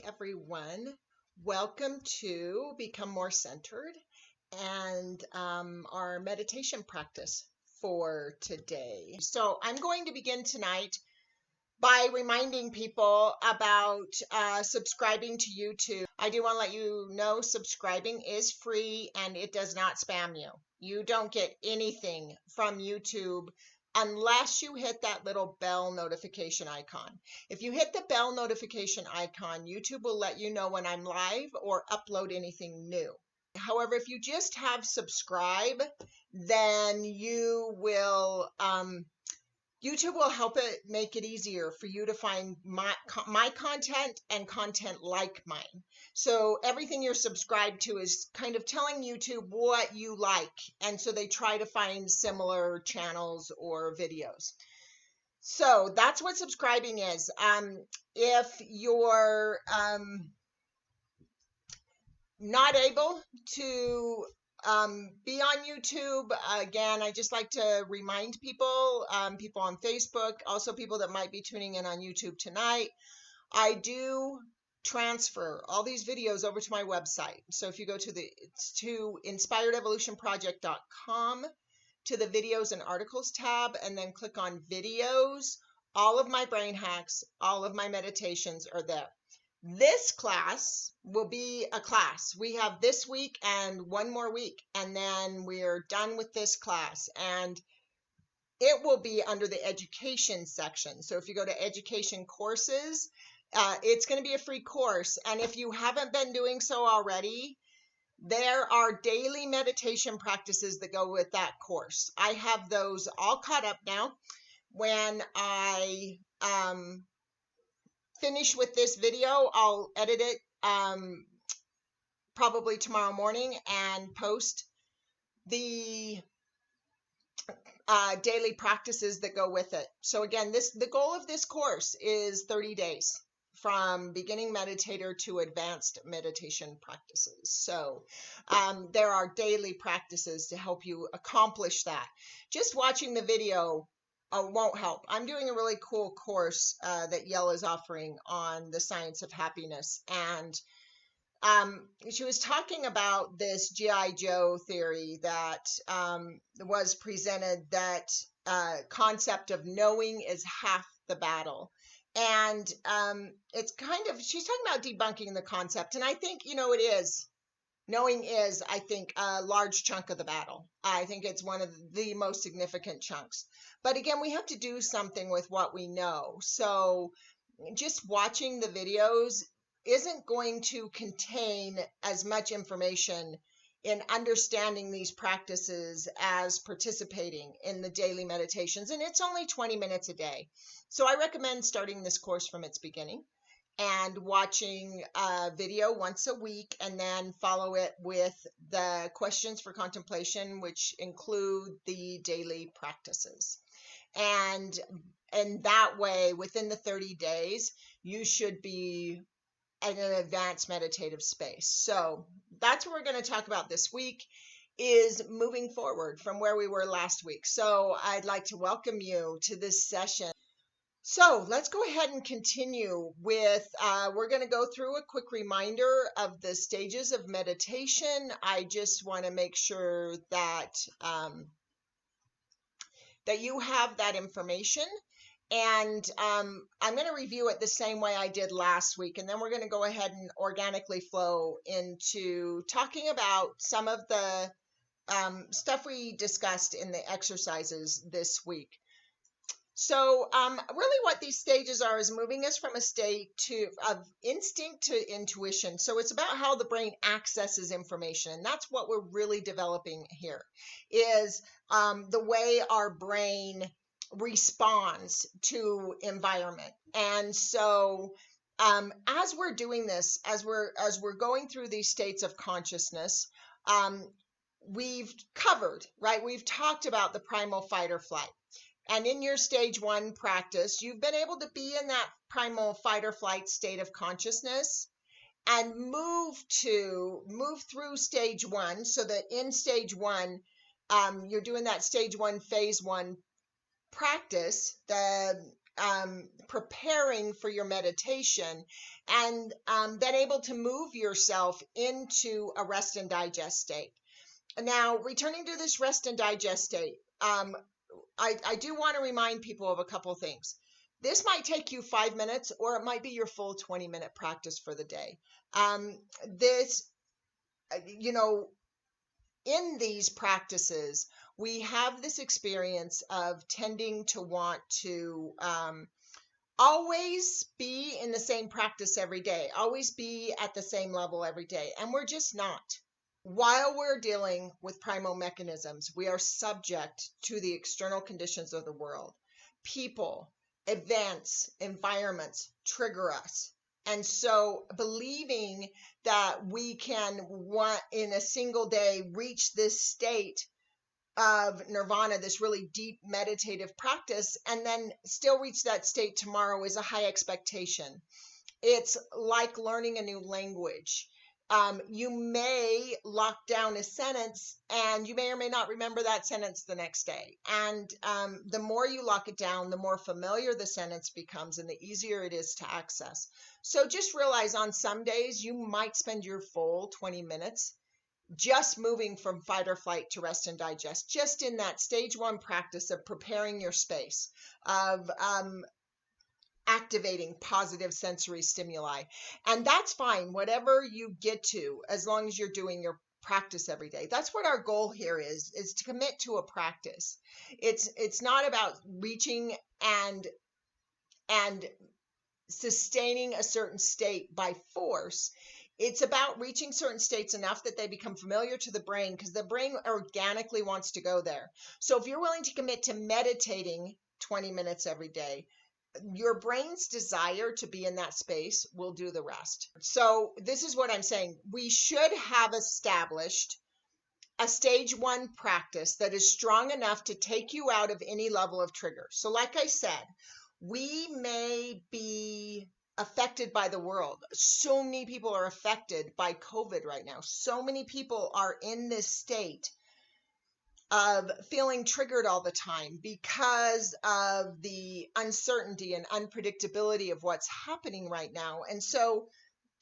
everyone. Welcome to Become More Centered and our meditation practice for today. So I'm going to begin tonight by reminding people about subscribing to YouTube. I do want to let you know subscribing is free and it does not spam you. You don't get anything from YouTube unless you hit that little bell notification icon. If you hit the bell notification icon, YouTube will let you know when I'm live or upload anything new. However, if you just have subscribe, then YouTube will help it make it easier for you to find my content and content like mine. So everything you're subscribed to is kind of telling YouTube what you like. And so they try to find similar channels or videos. So that's what subscribing is. If you're not able to be on YouTube, again, I just like to remind people, people on Facebook, also people that might be tuning in on YouTube tonight, I do transfer all these videos over to my website. So if you go to inspiredevolutionproject.com to the videos and articles tab and then click on videos, all of my brain hacks, all of my meditations are there. This class will be a class. We have this week and one more week, and then we're done with this class. And it will be under the education section. So if you go to education courses, it's going to be a free course. And if you haven't been doing so already, there are daily meditation practices that go with that course. I have those all caught up now. When I finish with this video, I'll edit it probably tomorrow morning and post the daily practices that go with it. So again, the goal of this course is 30 days from beginning meditator to advanced meditation practices. So there are daily practices to help you accomplish that. Just watching the video won't help. I'm doing a really cool course that Yale is offering on the science of happiness. And she was talking about this G.I. Joe theory that was presented, that concept of knowing is half the battle. And it's kind of, she's talking about debunking the concept. And I think, it is. Knowing is, I think, a large chunk of the battle. I think it's one of the most significant chunks. But again, we have to do something with what we know. So just watching the videos isn't going to contain as much information in understanding these practices as participating in the daily meditations. And it's only 20 minutes a day. So I recommend starting this course from its beginning and watching a video once a week, and then follow it with the questions for contemplation, which include the daily practices. And that way, within the 30 days, you should be in an advanced meditative space. So that's what we're going to talk about this week, is moving forward from where we were last week. So I'd like to welcome you to this session. So let's go ahead and continue with, we're going to go through a quick reminder of the stages of meditation. I just want to make sure that, that you have that information. And I'm going to review it the same way I did last week. And then we're going to go ahead and organically flow into talking about some of the stuff we discussed in the exercises this week. So really what these stages are is moving us from a state of instinct to intuition. So it's about how the brain accesses information. And that's what we're really developing here, is the way our brain responds to environment. And so as we're doing this, as we're going through these states of consciousness, we've covered, right? We've talked about the primal fight or flight. And in your stage 1 practice, you've been able to be in that primal fight or flight state of consciousness and move through stage 1, so that in stage 1, you're doing that stage 1, phase 1 practice, the preparing for your meditation, and then able to move yourself into a rest and digest state. Now, returning to this rest and digest state, I do want to remind people of a couple things. This might take you 5 minutes, or it might be your full 20-minute practice for the day. This, in these practices, we have this experience of tending to want to always be in the same practice every day, always be at the same level every day, and we're just not. While we're dealing with primal mechanisms, we are subject to the external conditions of the world. People, events, environments trigger us. And so believing that we can, in a single day, reach this state of nirvana, this really deep meditative practice, and then still reach that state tomorrow is a high expectation. It's like learning a new language. You may lock down a sentence, and you may or may not remember that sentence the next day. And the more you lock it down, the more familiar the sentence becomes, and the easier it is to access. So just realize on some days you might spend your full 20 minutes just moving from fight or flight to rest and digest, just in that stage 1 practice of preparing your space, of activating positive sensory stimuli. And that's fine, whatever you get to, as long as you're doing your practice every day. That's what our goal here is to commit to a practice. It's not about reaching and sustaining a certain state by force. It's about reaching certain states enough that they become familiar to the brain, because the brain organically wants to go there. So if you're willing to commit to meditating 20 minutes every day, your brain's desire to be in that space will do the rest. So this is what I'm saying. We should have established a stage 1 practice that is strong enough to take you out of any level of trigger. So like I said, we may be affected by the world. So many people are affected by COVID right now. So many people are in this state of feeling triggered all the time because of the uncertainty and unpredictability of what's happening right now. And so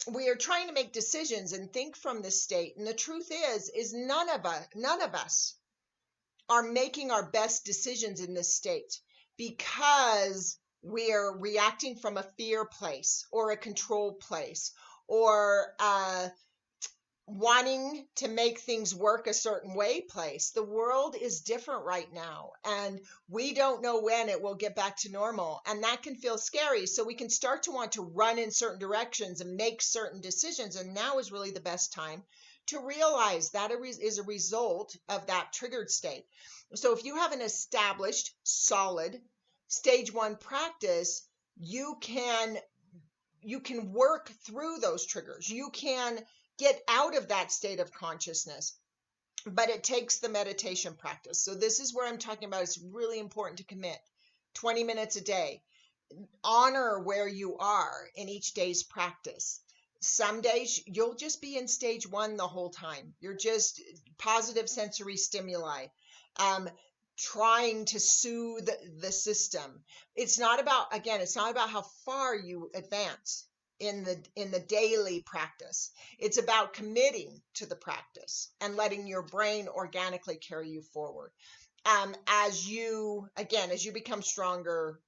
we are trying to make decisions and think from this state. And the truth is none of us are making our best decisions in this state, because we're reacting from a fear place or a control place, or wanting to make things work a certain way place. The world is different right now, and we don't know when it will get back to normal, and that can feel scary. So we can start to want to run in certain directions and make certain decisions, and now is really the best time to realize that is a result of that triggered state. So if you have an established, solid stage 1 practice, you can work through those triggers. You can get out of that state of consciousness, but it takes the meditation practice. So this is where I'm talking about. It's really important to commit 20 minutes a day. Honor where you are in each day's practice. Some days you'll just be in stage 1 the whole time. You're just positive sensory stimuli, trying to soothe the system. It's not about how far you advance in the daily practice. It's about committing to the practice and letting your brain organically carry you forward. As you become stronger,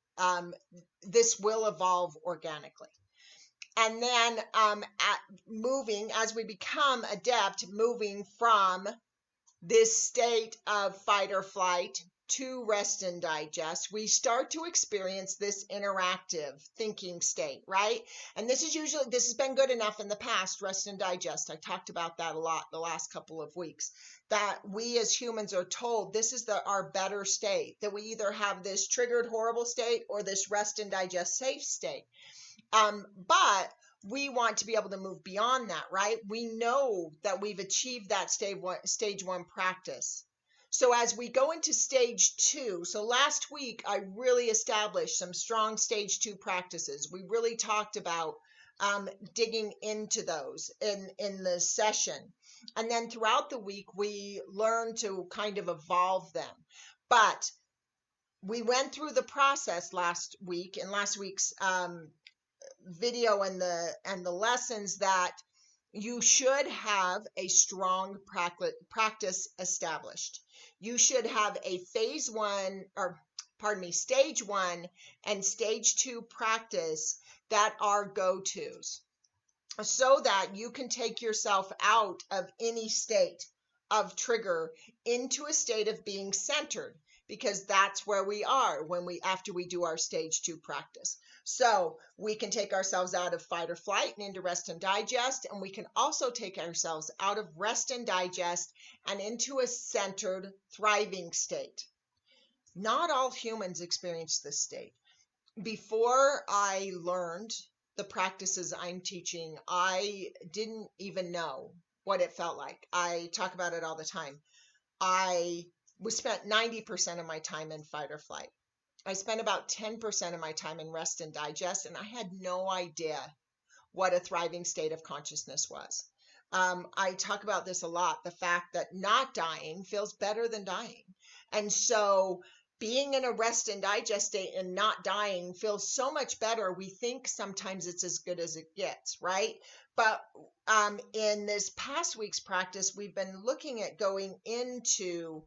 this will evolve organically. And then as we become adept, moving from this state of fight or flight to rest and digest, we start to experience this interactive thinking state, right? And this has been good enough in the past, rest and digest. I talked about that a lot the last couple of weeks, that we as humans are told this is our better state, that we either have this triggered horrible state or this rest and digest safe state. But we want to be able to move beyond that, right? We know that we've achieved that stage 1 practice. So as we go into stage 2, so last week I really established some strong stage 2 practices. We really talked about digging into those in the session. And then throughout the week, we learned to kind of evolve them. But we went through the process last week in last week's video and the lessons that you should have a strong practice established. You should have a stage 1 and stage 2 practice that are go-tos, so that you can take yourself out of any state of trigger into a state of being centered, because that's where we are after we do our stage 2 practice. So we can take ourselves out of fight or flight and into rest and digest, and we can also take ourselves out of rest and digest and into a centered, thriving state. Not all humans experience this state. Before I learned the practices I'm teaching, I didn't even know what it felt like. I talk about it all the time. I spent 90% of my time in fight or flight. I spent about 10% of my time in rest and digest, and I had no idea what a thriving state of consciousness was. I talk about this a lot, the fact that not dying feels better than dying. And so being in a rest and digest state and not dying feels so much better. We think sometimes it's as good as it gets, right? But in this past week's practice, we've been looking at going into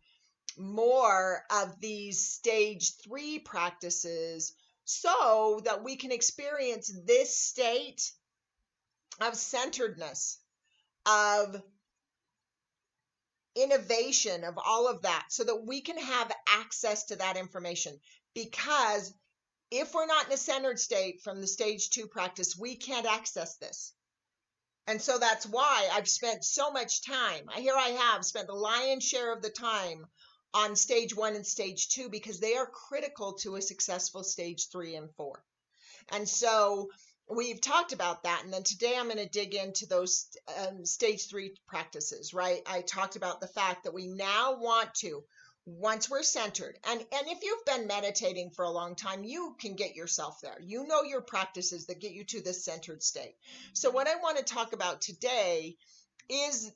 more of these stage 3 practices so that we can experience this state of centeredness, of innovation, of all of that, so that we can have access to that information. Because if we're not in a centered state from the stage 2 practice, we can't access this. And so that's why I've spent so much time. Here I have spent the lion's share of the time on stage 1 and stage 2, because they are critical to a successful stage 3 and 4. And so we've talked about that. And then today I'm going to dig into those stage 3 practices, right? I talked about the fact that we now want to, once we're centered, and if you've been meditating for a long time, you can get yourself there. You know your practices that get you to this centered state. So what I want to talk about today is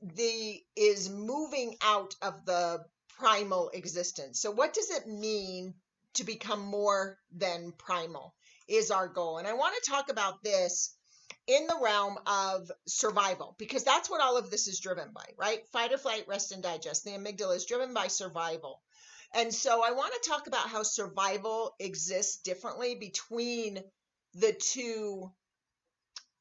moving out of the primal existence. So what does it mean to become more than primal is our goal. And I want to talk about this in the realm of survival, because that's what all of this is driven by, right? Fight or flight, rest and digest. The amygdala is driven by survival. And so I want to talk about how survival exists differently between the two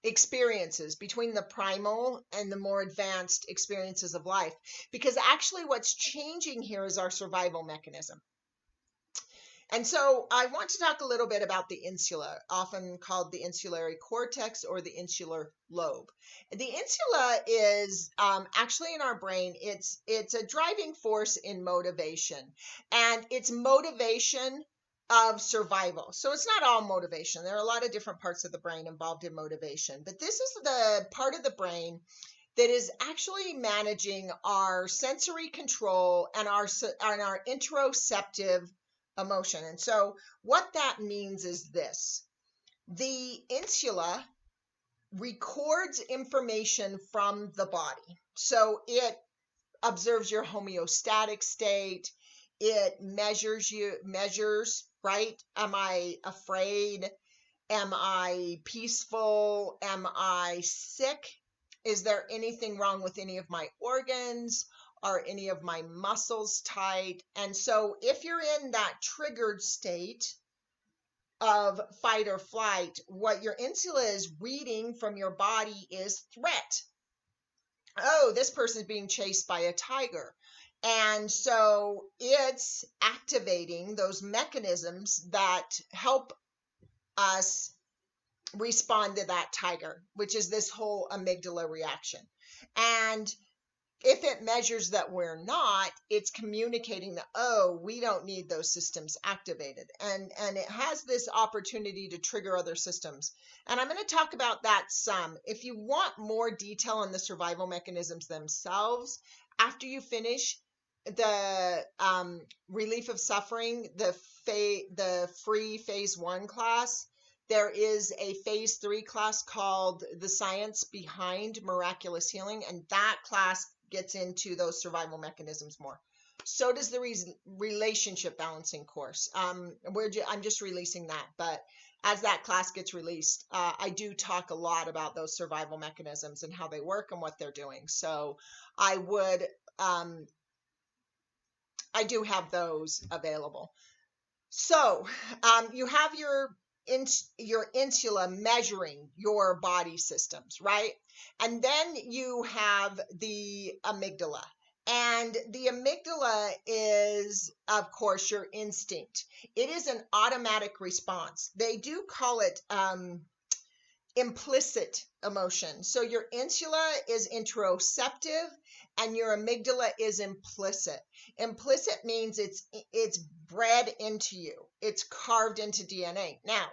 experiences, between the primal and the more advanced experiences of life, because actually what's changing here is our survival mechanism. And so I want to talk a little bit about the insula, often called the insulary cortex or the insular lobe. The insula is actually in our brain. It's a driving force in motivation, and it's motivation of survival. So it's not all motivation. There are a lot of different parts of the brain involved in motivation, but this is the part of the brain that is actually managing our sensory control and our interoceptive emotion. And so what that means is this: the insula records information from the body. So it observes your homeostatic state. It measures, right? Am I afraid? Am I peaceful? Am I sick? Is there anything wrong with any of my organs? Are any of my muscles tight? And so if you're in that triggered state of fight or flight, what your insula is reading from your body is threat. Oh, this person's being chased by a tiger. And so it's activating those mechanisms that help us respond to that tiger, which is this whole amygdala reaction. And if it measures that we're not, it's communicating that, oh, we don't need those systems activated. And it has this opportunity to trigger other systems. And I'm going to talk about that some. If you want more detail on the survival mechanisms themselves, after you finish the relief of suffering, the free phase 1 class, there is a phase 3 class called The Science Behind Miraculous Healing, and that class gets into those survival mechanisms more. So does the relationship balancing course. I'm just releasing that, but as that class gets released, I do talk a lot about those survival mechanisms and how they work and what they're doing. So I would, I do have those available. So you have your insula measuring your body systems, right? And then you have the amygdala. And the amygdala is, of course, your instinct. It is an automatic response. They do call it implicit emotion. So your insula is interoceptive and your amygdala is implicit. Implicit means it's bred into you. It's carved into DNA. Now,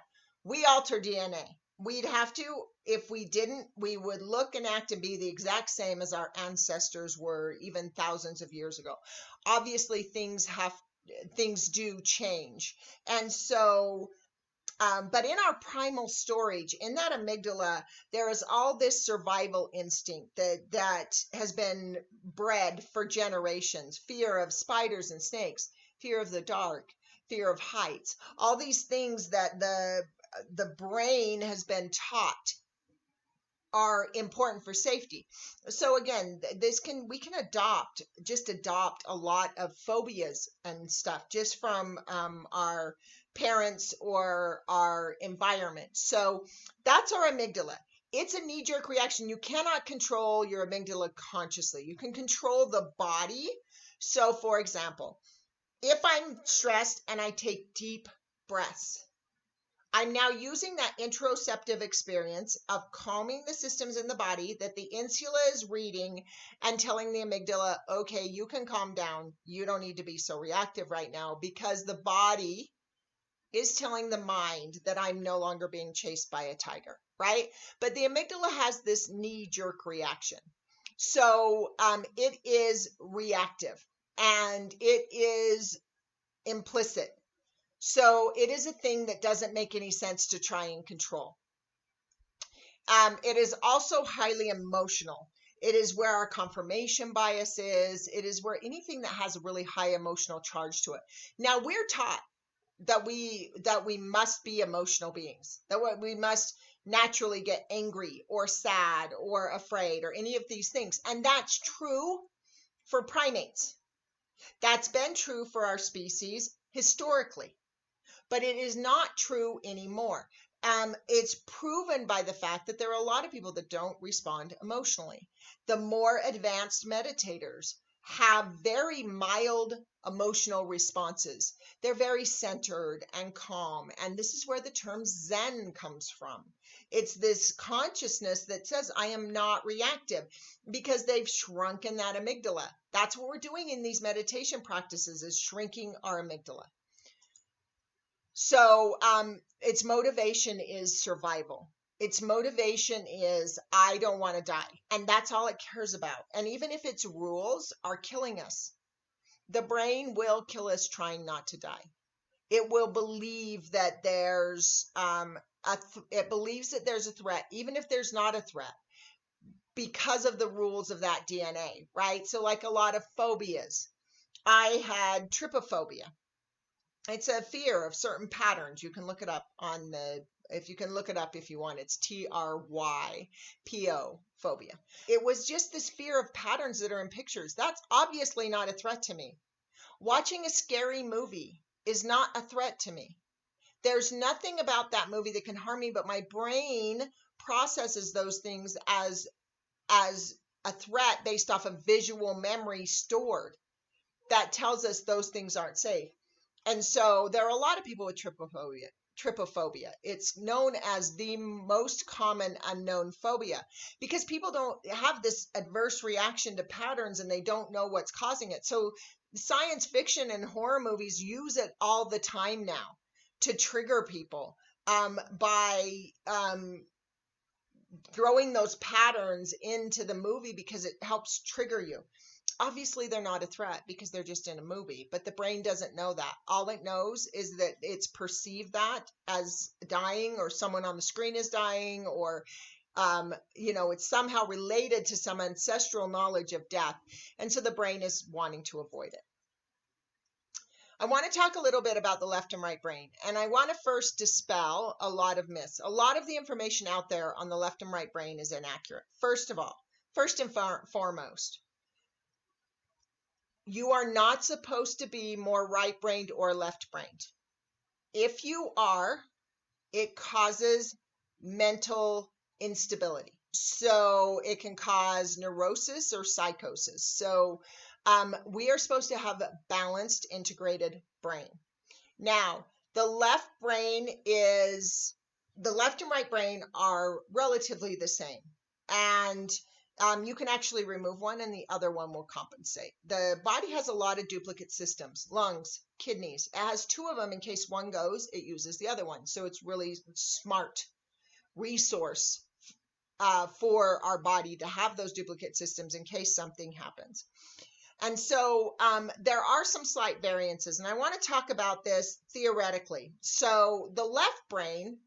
we alter DNA. We'd have to, if we didn't, we would look and act and be the exact same as our ancestors were even thousands of years ago. Obviously, things do change. And so but in our primal storage, in that amygdala, there is all this survival instinct that has been bred for generations. Fear of spiders and snakes, fear of the dark, fear of heights, all these things that the brain has been taught are important for safety. So again, we can adopt a lot of phobias and stuff just from our parents or our environment. So that's our amygdala. It's a knee-jerk reaction. You cannot control your amygdala consciously. You can control the body. So for example, if I'm stressed and I take deep breaths, I'm now using that interoceptive experience of calming the systems in the body that the insula is reading and telling the amygdala, okay, you can calm down. You don't need to be so reactive right now, because the body is telling the mind that I'm no longer being chased by a tiger, right? But the amygdala has this knee-jerk reaction. So it is reactive and it is implicit. So it is a thing that doesn't make any sense to try and control. It is also highly emotional. It is where our confirmation bias is. It is where anything that has a really high emotional charge to it. Now, we're taught that we must be emotional beings, that we must naturally get angry or sad or afraid or any of these things. And that's true for primates. That's been true for our species historically. But it is not true anymore. It's proven by the fact that there are a lot of people that don't respond emotionally. The more advanced meditators have very mild emotional responses. They're very centered and calm. And this is where the term Zen comes from. It's this consciousness that says, I am not reactive, because they've shrunken that amygdala. That's what we're doing in these meditation practices, is shrinking our amygdala. So its motivation is survival. Its motivation is, I don't want to die. And that's all it cares about. And even if its rules are killing us, the brain will kill us trying not to die. It will believe that there's it believes that there's a threat, even if there's not a threat, because of the rules of that DNA, right? So like a lot of phobias. I had trypophobia. It's a fear of certain patterns. You can look it up if you want, it's TRYPO phobia. It was just this fear of patterns that are in pictures. That's obviously not a threat to me. Watching a scary movie is not a threat to me. There's nothing about that movie that can harm me, but my brain processes those things as a threat based off of visual memory stored that tells us those things aren't safe. And so there are a lot of people with trypophobia. It's known as the most common unknown phobia, because people don't have this adverse reaction to patterns and they don't know what's causing it. So science fiction and horror movies use it all the time now to trigger people by throwing those patterns into the movie because it helps trigger you. Obviously, they're not a threat because they're just in a movie, but the brain doesn't know that. All it knows is that it's perceived that as dying, or someone on the screen is dying, or, it's somehow related to some ancestral knowledge of death. And so the brain is wanting to avoid it. I want to talk a little bit about the left and right brain, and I want to first dispel a lot of myths. A lot of the information out there on the left and right brain is inaccurate. First of all, first and foremost, you are not supposed to be more right-brained or left-brained. If you are, it causes mental instability. So it can cause neurosis or psychosis. So we are supposed to have a balanced, integrated brain. Now, the left and right brain are relatively the same. And you can actually remove one and the other one will compensate. The body has a lot of duplicate systems, lungs, kidneys. It has two of them in case one goes, it uses the other one. So it's really smart resource for our body to have those duplicate systems in case something happens. And so there are some slight variances, and I want to talk about this theoretically. So the left brain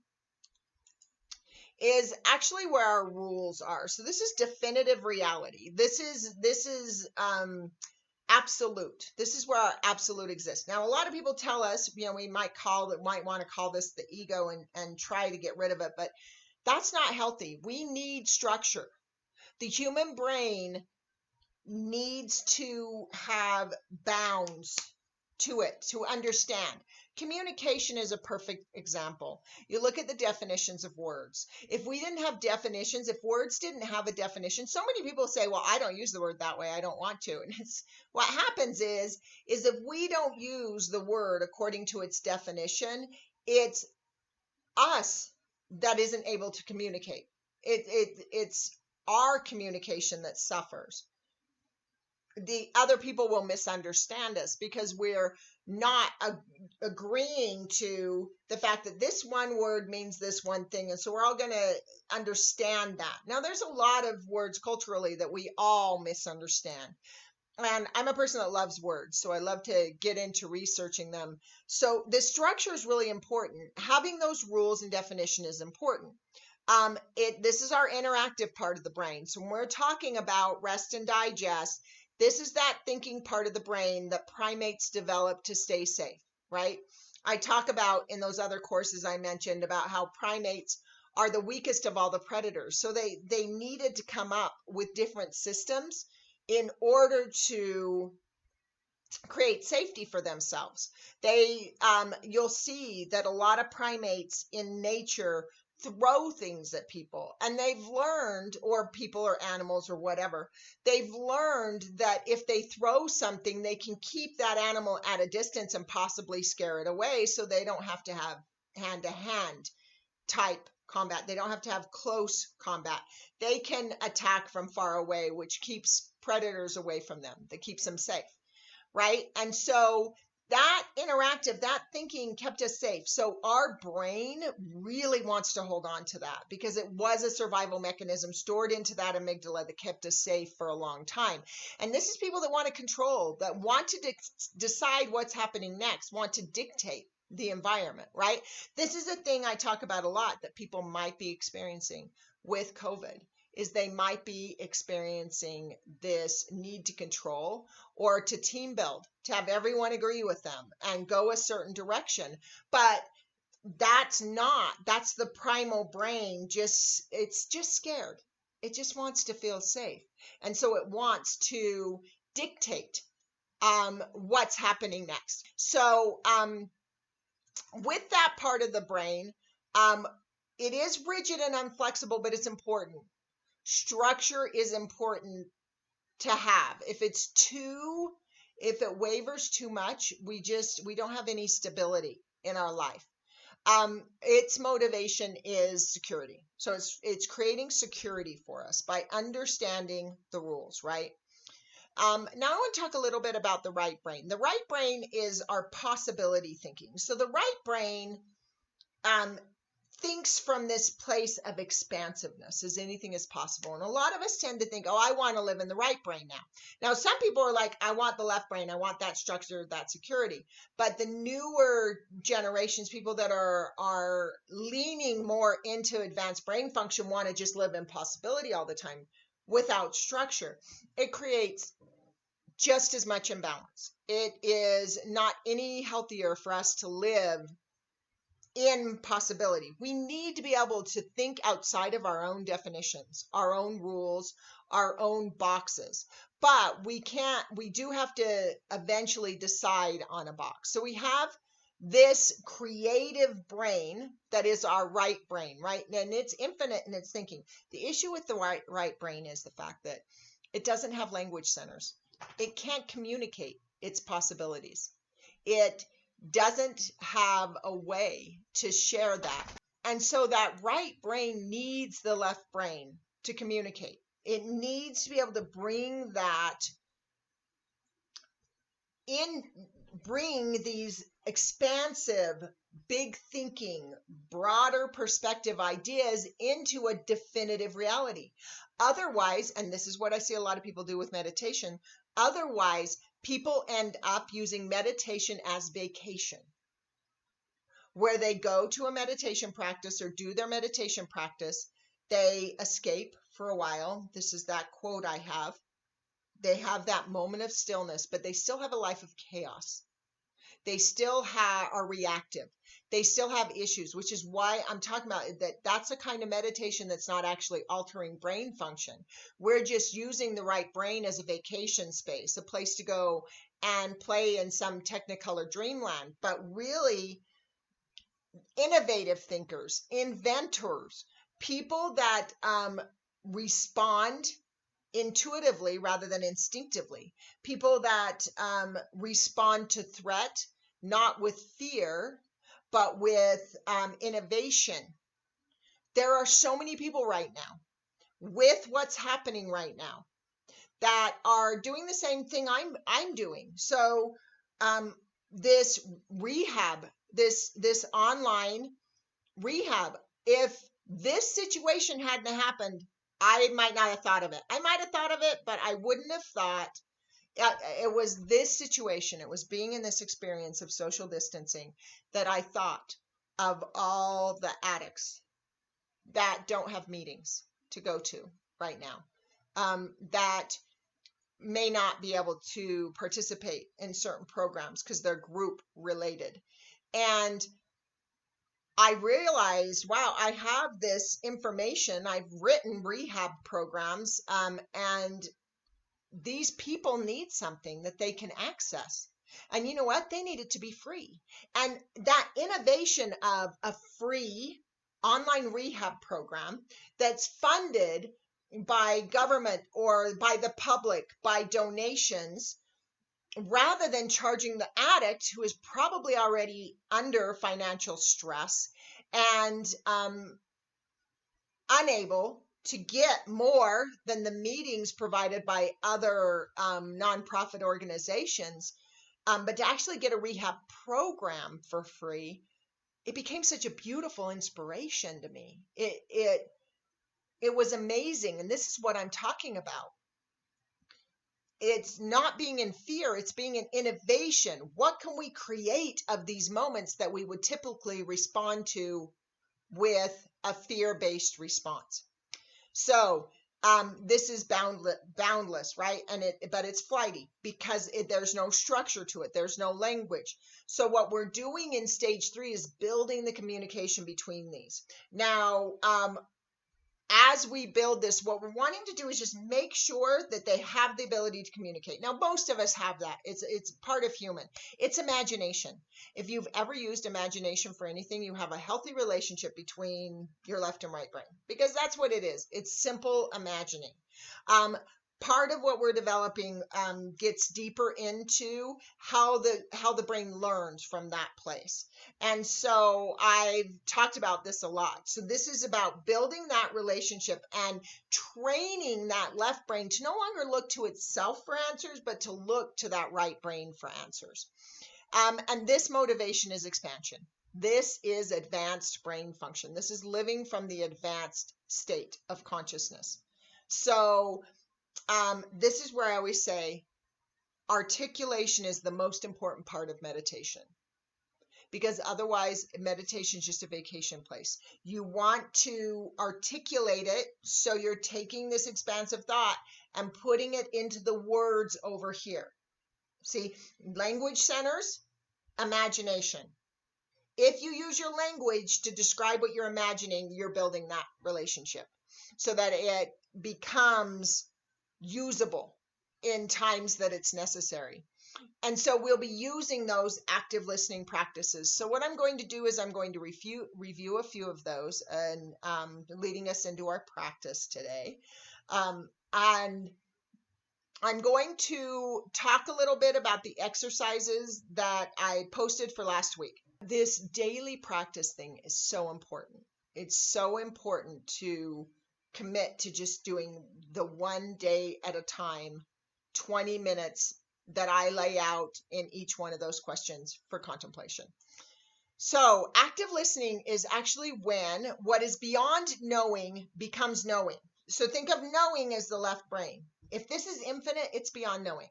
is actually where our rules are. So this is definitive reality. This is absolute. This is where our absolute exists. Now, a lot of people tell us, we might want to call this the ego and try to get rid of it, but that's not healthy. We need structure. The human brain needs to have bounds to it to understand. Communication is a perfect example. You look at the definitions of words. If we didn't have definitions, if words didn't have a definition, so many people say, well, I don't use the word that way, I don't want to. And what happens is if we don't use the word according to its definition, it's us that isn't able to communicate. It's our communication that suffers. The other people will misunderstand us because we're not agreeing to the fact that this one word means this one thing. And so we're all going to understand that. Now, there's a lot of words culturally that we all misunderstand. And I'm a person that loves words, so I love to get into researching them. So the structure is really important. Having those rules and definition is important. This is our interactive part of the brain. So when we're talking about rest and digest, this is that thinking part of the brain that primates develop to stay safe, right? I talk about in those other courses I mentioned about how primates are the weakest of all the predators. So they needed to come up with different systems in order to create safety for themselves. You'll see that a lot of primates in nature throw things at people, and they've learned, or people or animals or whatever, they've learned that if they throw something, they can keep that animal at a distance and possibly scare it away, so they don't have to have hand-to-hand type combat. They don't have to have close combat. They can attack from far away, which keeps predators away from them. That keeps them safe, right? And so that interactive, that thinking kept us safe. So our brain really wants to hold on to that because it was a survival mechanism stored into that amygdala that kept us safe for a long time. And this is people that want to control, that want to decide what's happening next, want to dictate the environment, right? This is a thing I talk about a lot that people might be experiencing with COVID, is they might be experiencing this need to control or to team build, to have everyone agree with them and go a certain direction. But that's the primal brain. It's just scared. It just wants to feel safe. And so it wants to dictate what's happening next. So with that part of the brain, it is rigid and unflexible, but it's important. Structure is important to have. If it wavers too much, we don't have any stability in our life. Its motivation is security. So it's creating security for us by understanding the rules, right? Now I want to talk a little bit about the right brain. The right brain is our possibility thinking. So the right brain thinks from this place of expansiveness, as anything is possible. And a lot of us tend to think, oh, I want to live in the right brain now. Now, some people are like, I want the left brain. I want that structure, that security. But the newer generations, people that are leaning more into advanced brain function, want to just live in possibility all the time without structure. It creates just as much imbalance. It is not any healthier for us to live in possibility. We need to be able to think outside of our own definitions, our own rules, our own boxes. But we do have to eventually decide on a box. So we have this creative brain that is our right brain, right? And it's infinite in its thinking. The issue with the right brain is the fact that it doesn't have language centers. It can't communicate its possibilities. It doesn't have a way to share that. And so that right brain needs the left brain to communicate. It needs to be able to bring that in, bring these expansive, big thinking, broader perspective ideas into a definitive reality. Otherwise, and this is what I see a lot of people do with meditation, otherwise, people end up using meditation as vacation, where they go to a meditation practice or do their meditation practice. They escape for a while. This is that quote I have. They have that moment of stillness, but they still have a life of chaos. They still are reactive. They still have issues, which is why I'm talking about that. That's a kind of meditation that's not actually altering brain function. We're just using the right brain as a vacation space, a place to go and play in some technicolor dreamland. But really, innovative thinkers, inventors, people that respond intuitively rather than instinctively, people that respond to threat not with fear but with innovation. There are so many people right now with what's happening right now that are doing the same thing I'm doing. So this rehab, this online rehab, if this situation hadn't happened, I might not have thought of it. I might have thought of it, but I wouldn't have thought. It was this situation, it was being in this experience of social distancing that I thought of all the addicts that don't have meetings to go to right now, that may not be able to participate in certain programs because they're group related. And I realized, wow, I have this information. I've written rehab programs, and these people need something that they can access. And you know what? They need it to be free. And that innovation of a free online rehab program that's funded by government or by the public, by donations, rather than charging the addict who is probably already under financial stress and unable to get more than the meetings provided by other nonprofit organizations, but to actually get a rehab program for free, it became such a beautiful inspiration to me. It was amazing, and this is what I'm talking about. It's not being in fear, it's being in innovation. What can we create of these moments that we would typically respond to with a fear-based response? So this is boundless, right? But it's flighty because there's no structure to it. There's no language. So what we're doing in stage 3 is building the communication between these. Now, as we build this, what we're wanting to do is just make sure that they have the ability to communicate. Now, most of us have that. It's part of human. It's imagination. If you've ever used imagination for anything, you have a healthy relationship between your left and right brain, because that's what it is. It's simple imagining. Part of what we're developing gets deeper into how the brain learns from that place. And so I've talked about this a lot. So this is about building that relationship and training that left brain to no longer look to itself for answers, but to look to that right brain for answers. And this motivation is expansion. This is advanced brain function. This is living from the advanced state of consciousness. So this is where I always say articulation is the most important part of meditation, because otherwise meditation is just a vacation place. You want to articulate it, so you're taking this expansive thought and putting it into the words over here. See, language centers imagination. If you use your language to describe what you're imagining, you're building that relationship so that it becomes usable in times that it's necessary. And so we'll be using those active listening practices. So what I'm going to do is I'm going to review a few of those and leading us into our practice today. And I'm going to talk a little bit about the exercises that I posted for last week. This daily practice thing is so important. It's so important to commit to just doing the one day at a time, 20 minutes that I lay out in each one of those questions for contemplation. So active listening is actually when what is beyond knowing becomes knowing. So think of knowing as the left brain. If this is infinite, it's beyond knowing.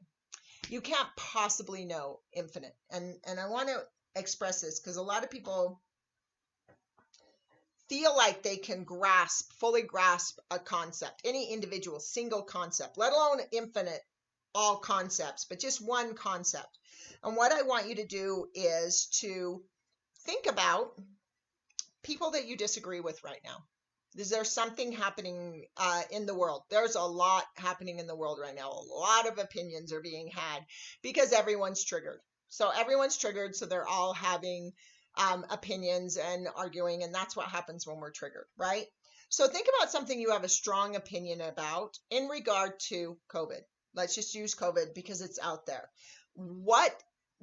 You can't possibly know infinite. And I want to express this because a lot of people feel like they can fully grasp a concept, any individual single concept, let alone infinite, all concepts, but just one concept. And what I want you to do is to think about people that you disagree with right now. Is there something happening in the world? There's a lot happening in the world right now. A lot of opinions are being had because everyone's triggered. So everyone's triggered, so they're all having opinions and arguing, and that's what happens when we're triggered, right? So think about something you have a strong opinion about in regard to COVID. Let's just use COVID because it's out there.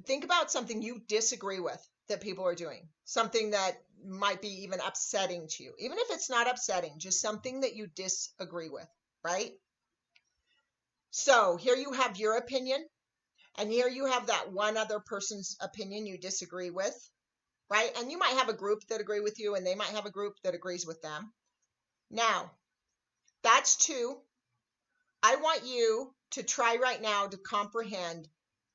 Think about something you disagree with that people are doing, something that might be even upsetting to you, even if it's not upsetting, just something that you disagree with, right? So here you have your opinion, and here you have that one other person's opinion you disagree with, right? And you might have a group that agree with you, and they might have a group that agrees with them. Now, that's two. I want you to try right now to comprehend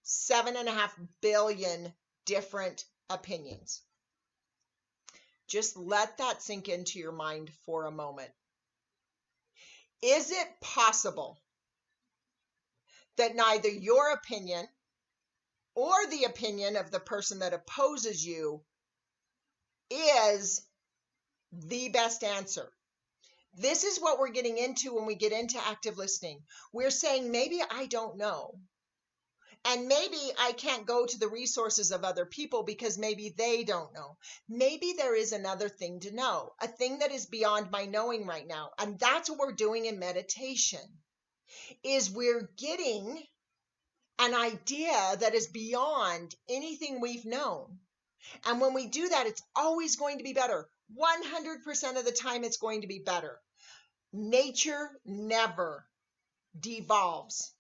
7.5 billion different opinions. Just let that sink into your mind for a moment. Is it possible that neither your opinion or the opinion of the person that opposes you is the best answer? This is what we're getting into when we get into active listening. We're saying, maybe I don't know. And maybe I can't go to the resources of other people because maybe they don't know. Maybe there is another thing to know, a thing that is beyond my knowing right now. And that's what we're doing in meditation, is we're getting an idea that is beyond anything we've known. And when we do that, it's always going to be better. 100% of the time, it's going to be better. Nature never devolves.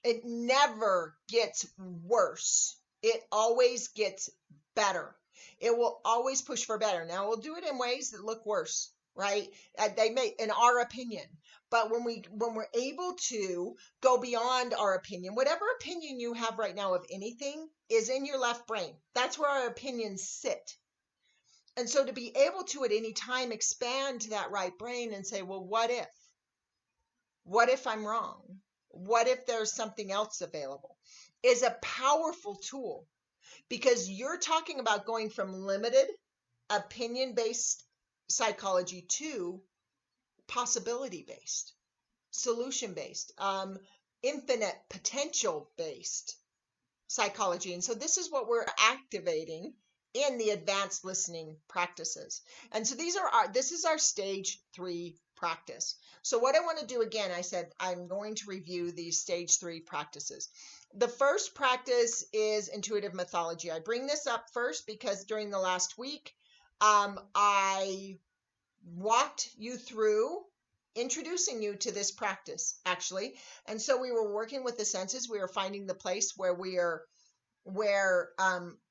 It never gets worse. It always gets better. It will always push for better. Now, we'll do it in ways that look worse, right? They may, in our opinion. But when we're able to go beyond our opinion, whatever opinion you have right now of anything is in your left brain. That's where our opinions sit. And so to be able to at any time expand to that right brain and say, well, what if? What if I'm wrong? What if there's something else available? Is a powerful tool, because you're talking about going from limited opinion-based psychology to possibility-based, solution-based, infinite potential-based psychology. And so this is what we're activating in the advanced listening practices. And so this is our stage 3 practice. So what I want to do again, I said I'm going to review these stage 3 practices. The first practice is intuitive mythology. I bring this up first because during the last week, I walked you through introducing you to this practice, actually. And so we were working with the senses. We were finding the place where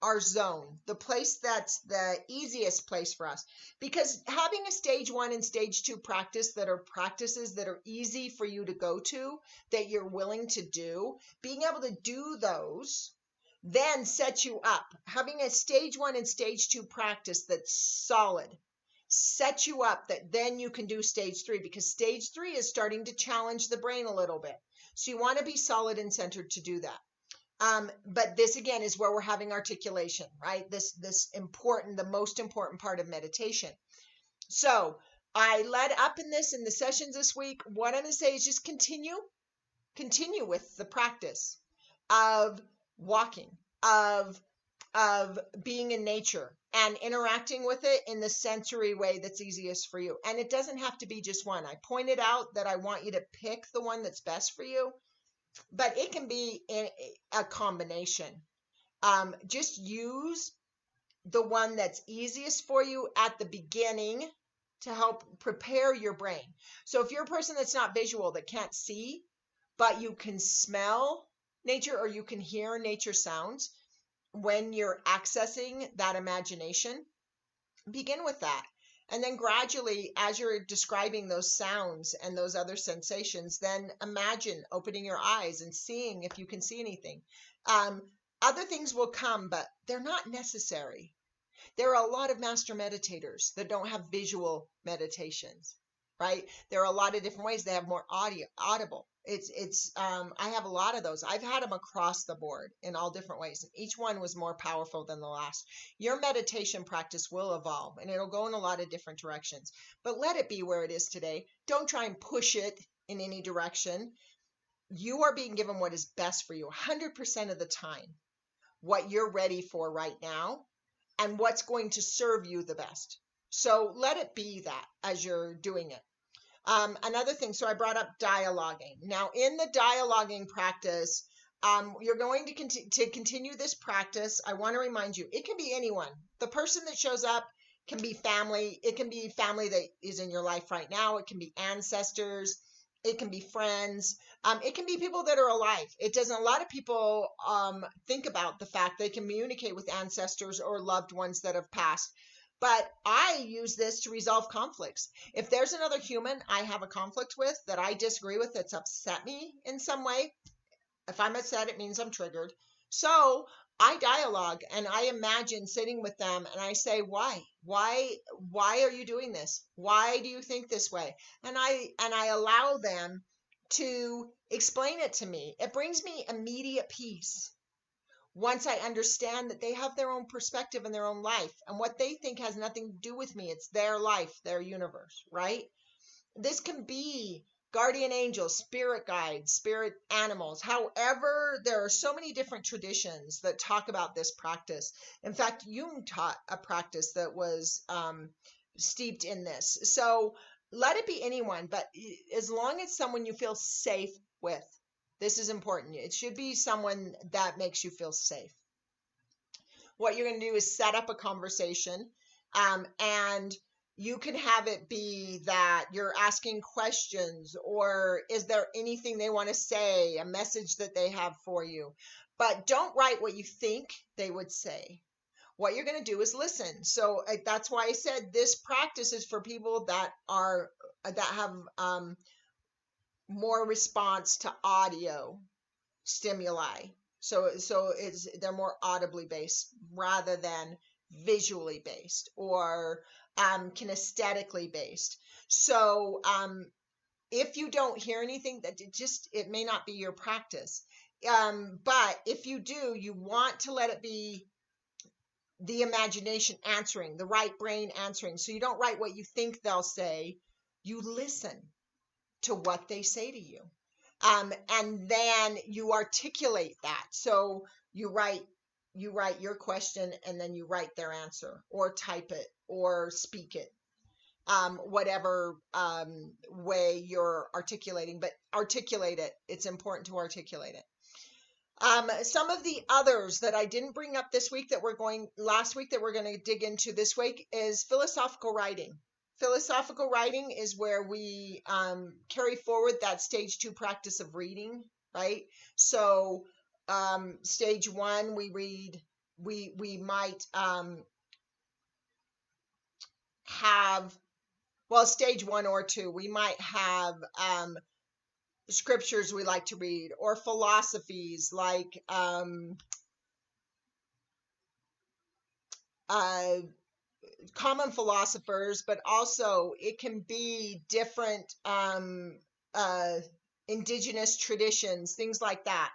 our zone, the place that's the easiest place for us, because having a stage 1 and stage 2 practice that are practices that are easy for you to go to, that you're willing to do, being able to do those then sets you up. Having a stage 1 and stage 2 practice that's solid set you up that then you can do stage 3, because stage 3 is starting to challenge the brain a little bit. So you want to be solid and centered to do that. But this again is where we're having articulation, right? This important, the most important part of meditation. So I led up in the sessions this week. What I'm going to say is just continue with the practice of walking, of being in nature and interacting with it in the sensory way that's easiest for you. And it doesn't have to be just one. I pointed out that I want you to pick the one that's best for you, but it can be in a combination. Just use the one that's easiest for you at the beginning to help prepare your brain. So if you're a person that's not visual, that can't see, but you can smell nature or you can hear nature sounds, when you're accessing that imagination, begin with that. And then gradually, as you're describing those sounds and those other sensations, then imagine opening your eyes and seeing if you can see anything. Other things will come, but they're not necessary. There are a lot of master meditators that don't have visual meditations, right? There are a lot of different ways. They have more audible. I have a lot of those. I've had them across the board in all different ways. And each one was more powerful than the last. Your meditation practice will evolve and it'll go in a lot of different directions, but let it be where it is today. Don't try and push it in any direction. You are being given what is best for you 100% of the time, what you're ready for right now and what's going to serve you the best. So let it be that as you're doing it. Another thing, so I brought up dialoguing. Now, in the dialoguing practice, you're going to continue this practice. I want to remind you, it can be anyone. The person that shows up can be family. It can be family that is in your life right now. It can be ancestors. It can be friends. It can be people that are alive. It doesn't. A lot of people think about the fact they communicate with ancestors or loved ones that have passed. But I use this to resolve conflicts. If there's another human I have a conflict with that I disagree with, that's upset me in some way, if I'm upset, it means I'm triggered. So I dialogue and I imagine sitting with them and I say, why are you doing this? Why do you think this way? And I allow them to explain it to me. It brings me immediate peace. Once I understand that they have their own perspective in their own life and what they think has nothing to do with me, it's their life, their universe, right? This can be guardian angels, spirit guides, spirit animals. However, there are so many different traditions that talk about this practice. In fact, Jung taught a practice that was steeped in this. So let it be anyone, but as long as someone you feel safe with. This is important. It should be someone that makes you feel safe. What you're going to do is set up a conversation, and you can have it be that you're asking questions, or is there anything they want to say, a message that they have for you. But don't write what you think they would say. What you're going to do is listen. So that's why I said this practice is for people that have more response to audio stimuli. So they're more audibly based rather than visually based or kinesthetically based. So if you don't hear anything, that it may not be your practice. But if you do, you want to let it be the imagination answering, the right brain answering. So you don't write what you think they'll say. You listen to what they say to you. And then you articulate that. So you write your question and then you write their answer or type it or speak it, whatever way you're articulating, but articulate it. It's important to articulate it. Some of the others that I didn't bring up last week that we're going to dig into this week is philosophical writing. Philosophical writing is where we carry forward that stage 2 practice of reading, right? So stage 1, we read, we might have, well, stage 1 or 2, we might have scriptures we like to read, or philosophies common philosophers, but also it can be different indigenous traditions, things like that.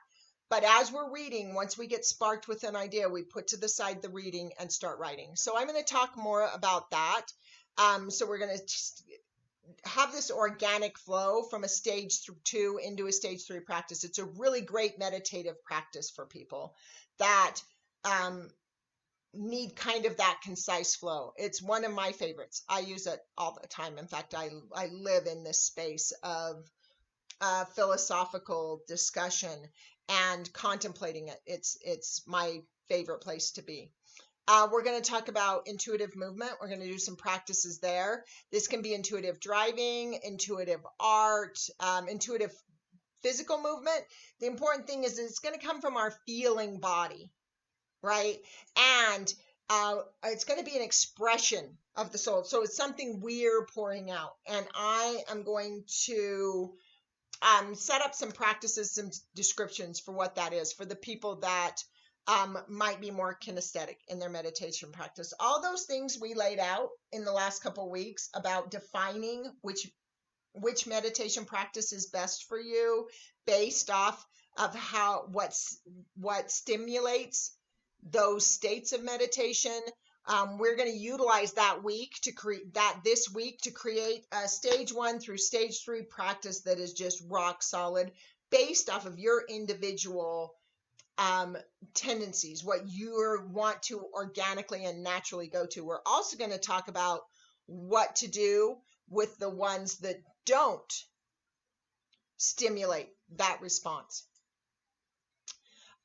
But as we're reading, once we get sparked with an idea, we put to the side the reading and start writing. So I'm going to talk more about that. So we're going to have this organic flow from a stage 2 into a stage 3 practice. It's a really great meditative practice for people that need kind of that concise flow. It's one of my favorites. I use it all the time. In fact, I live in this space of philosophical discussion and contemplating it. It's my favorite place to be. We're going to talk about intuitive movement. We're going to do some practices there. This can be intuitive driving, intuitive art, intuitive physical movement. The important thing is it's going to come from our feeling body, right? And it's going to be an expression of the soul. So it's something we're pouring out. And I am going to set up some practices, some descriptions for what that is for the people that might be more kinesthetic in their meditation practice. All those things we laid out in the last couple of weeks about defining which meditation practice is best for you based off of what stimulates those states of meditation. We're going to utilize that week to create this week to create a stage 1 through stage 3 practice that is just rock solid based off of your individual tendencies, what you want to organically and naturally go to. We're also going to talk about what to do with the ones that don't stimulate that response.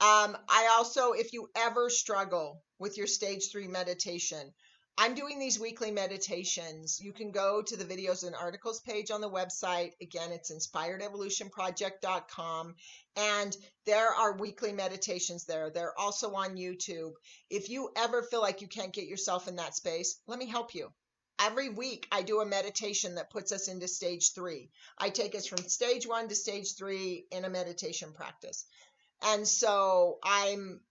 I also, if you ever struggle with your stage 3 meditation, I'm doing these weekly meditations. You can go to the videos and articles page on the website. Again, it's inspiredevolutionproject.com. And there are weekly meditations there. They're also on YouTube. If you ever feel like you can't get yourself in that space, let me help you. Every week, I do a meditation that puts us into stage 3. I take us from stage 1 to stage 3 in a meditation practice. And so I'm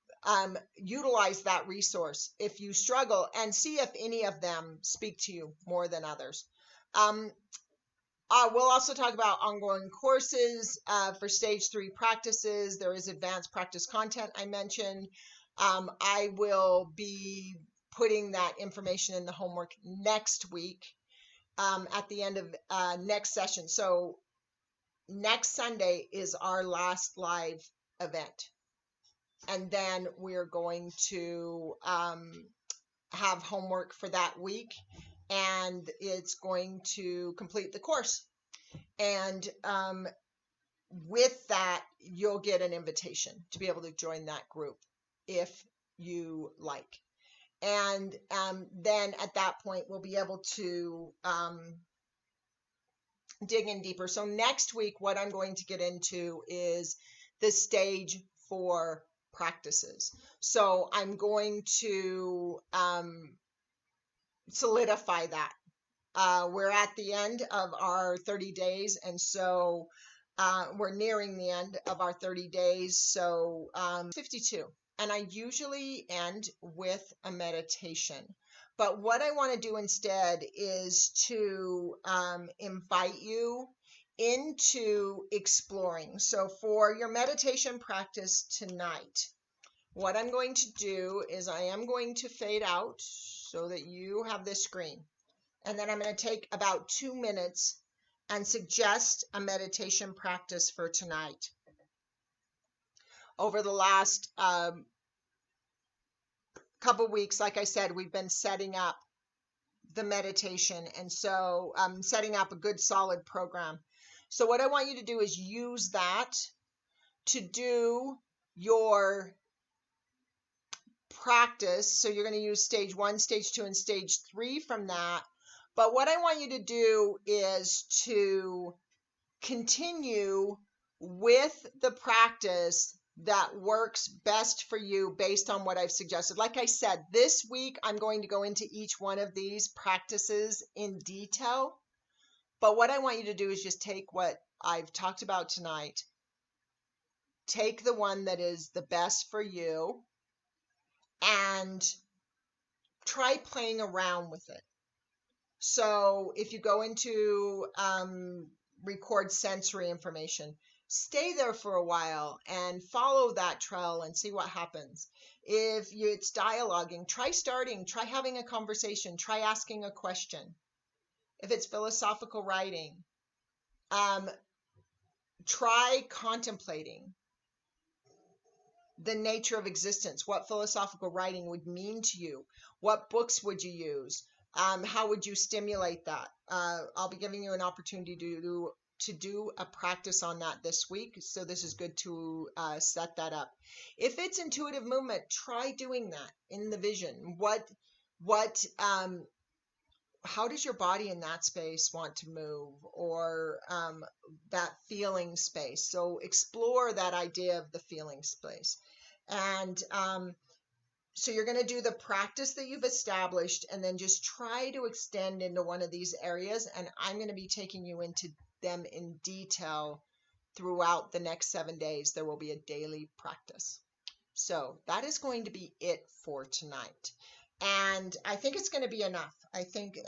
utilize that resource if you struggle and see if any of them speak to you more than others. We'll also talk about ongoing courses for stage 3 practices. There is advanced practice content I mentioned. I will be putting that information in the homework next week at the end of next session. So next Sunday is our last live event. And then we're going to have homework for that week, and it's going to complete the course. And with that, you'll get an invitation to be able to join that group if you like. And then at that point, we'll be able to dig in deeper. So next week, what I'm going to get into is the stage 4 practices. So I'm going to solidify that. We're at the end of our 30 days, and so we're nearing the end of our 30 days. So 52. And I usually end with a meditation. But what I want to do instead is to invite you into exploring. So for your meditation practice tonight, what I'm going to do is I am going to fade out so that you have this screen. And then I'm going to take about 2 minutes and suggest a meditation practice for tonight. Over the last couple weeks, like I said, we've been setting up the meditation. And so setting up a good solid program. So what I want you to do is use that to do your practice. So you're going to use stage 1, stage 2, and stage 3 from that. But what I want you to do is to continue with the practice that works best for you based on what I've suggested. Like I said, this week I'm going to go into each one of these practices in detail. But what I want you to do is just take what I've talked about tonight, take the one that is the best for you, and try playing around with it. So if you go into record sensory information, stay there for a while and follow that trail and see what happens. If it's dialoguing, try having a conversation, try asking a question. If it's philosophical writing, um, try contemplating the nature of existence, what philosophical writing would mean to you, what books would you use, how would you stimulate that. I'll be giving you an opportunity to do a practice on that this week, so this is good to set that up. If it's intuitive movement, try doing that in the vision. What how does your body in that space want to move, or that feeling space? So explore that idea of the feeling space. And so you're going to do the practice that you've established and then just try to extend into one of these areas. And I'm going to be taking you into them in detail throughout the next 7 days. There will be a daily practice. So that is going to be it for tonight. And I think it's going to be enough. I think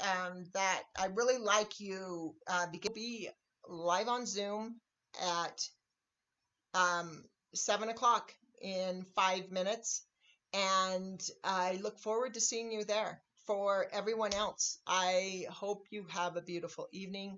that I really like you because we'll be live on Zoom at 7 o'clock in 5 minutes. And I look forward to seeing you there. For everyone else, I hope you have a beautiful evening.